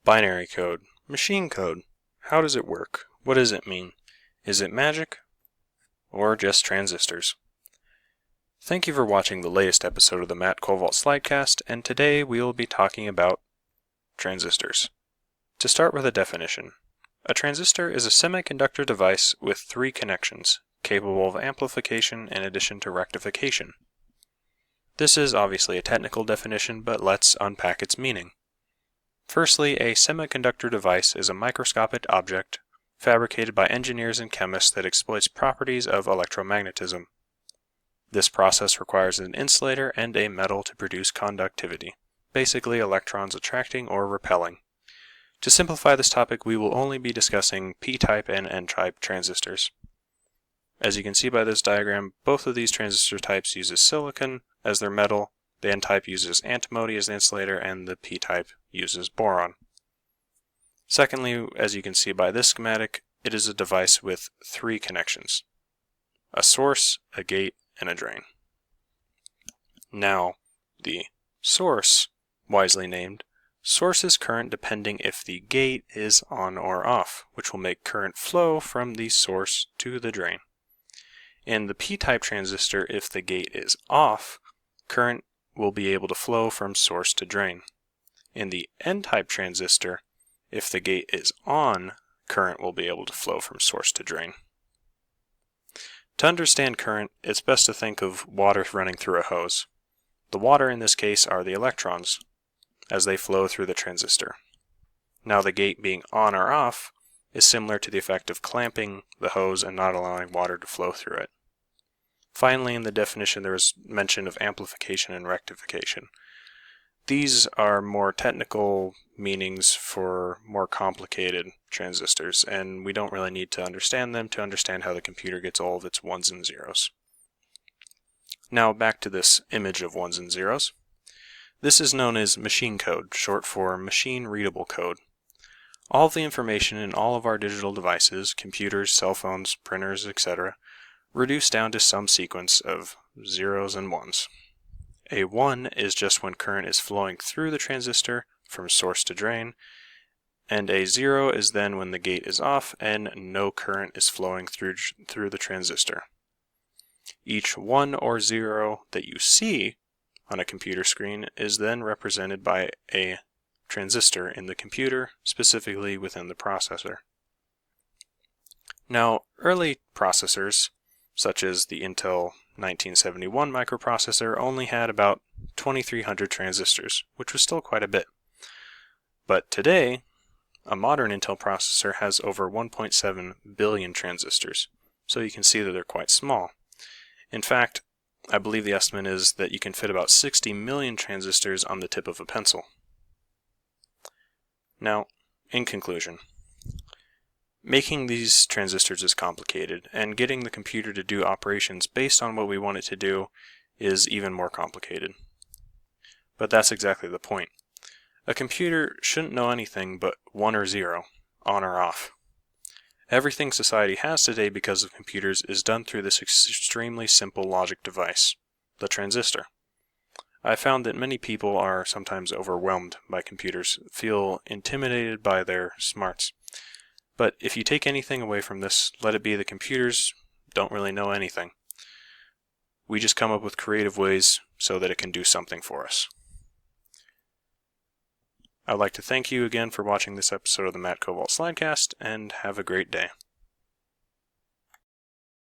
Binary code, machine code. How does it work? What does it mean? Is it magic? Or just transistors? Thank you for watching the latest episode of the Matt Kovalt Slidecast, and today we will be talking about transistors. To start with a definition, a transistor is a semiconductor device with 3 connections, capable of amplification in addition to rectification. This is obviously a technical definition, but let's unpack its meaning. Firstly, a semiconductor device is a microscopic object fabricated by engineers and chemists that exploits properties of electromagnetism. This process requires an insulator and a metal to produce conductivity, basically electrons attracting or repelling. To simplify this topic, we will only be discussing p-type and n-type transistors. As you can see by this diagram, both of these transistor types uses silicon as their metal, the n-type uses antimony as the insulator, and the p-type uses boron. Secondly, as you can see by this schematic, it is a device with 3 connections: a source, a gate, and a drain. Now, the source, wisely named, sources current depending if the gate is on or off, which will make current flow from the source to the drain. In the p-type transistor, if the gate is off, current will be able to flow from source to drain. In the n-type transistor, if the gate is on, current will be able to flow from source to drain. To understand current, it's best to think of water running through a hose. The water in this case are the electrons, as they flow through the transistor. Now the gate being on or off is similar to the effect of clamping the hose and not allowing water to flow through it. Finally, in the definition there is mention of amplification and rectification. These are more technical meanings for more complicated transistors, and we don't really need to understand them to understand how the computer gets all of its ones and zeros. Now back to this image of ones and zeros. This is known as machine code, short for machine readable code. All of the information in all of our digital devices, computers, cell phones, printers, etc., reduced down to some sequence of zeros and ones. A 1 is just when current is flowing through the transistor from source to drain, and a 0 is then when the gate is off and no current is flowing through the transistor. Each 1 or 0 that you see on a computer screen is then represented by a transistor in the computer, specifically within the processor. Now, early processors, such as the Intel 1971 microprocessor, only had about 2300 transistors, which was still quite a bit. But today, a modern Intel processor has over 1.7 billion transistors, so you can see that they're quite small. In fact, I believe the estimate is that you can fit about 60 million transistors on the tip of a pencil. Now, in conclusion, making these transistors is complicated, and getting the computer to do operations based on what we want it to do is even more complicated. But that's exactly the point. A computer shouldn't know anything but 1 or 0, on or off. Everything society has today because of computers is done through this extremely simple logic device, the transistor. I found that many people are sometimes overwhelmed by computers, feel intimidated by their smarts. But if you take anything away from this, let it be the computers don't really know anything. We just come up with creative ways so that it can do something for us. I'd like to thank you again for watching this episode of the Matt Kovalt Slidecast, and have a great day.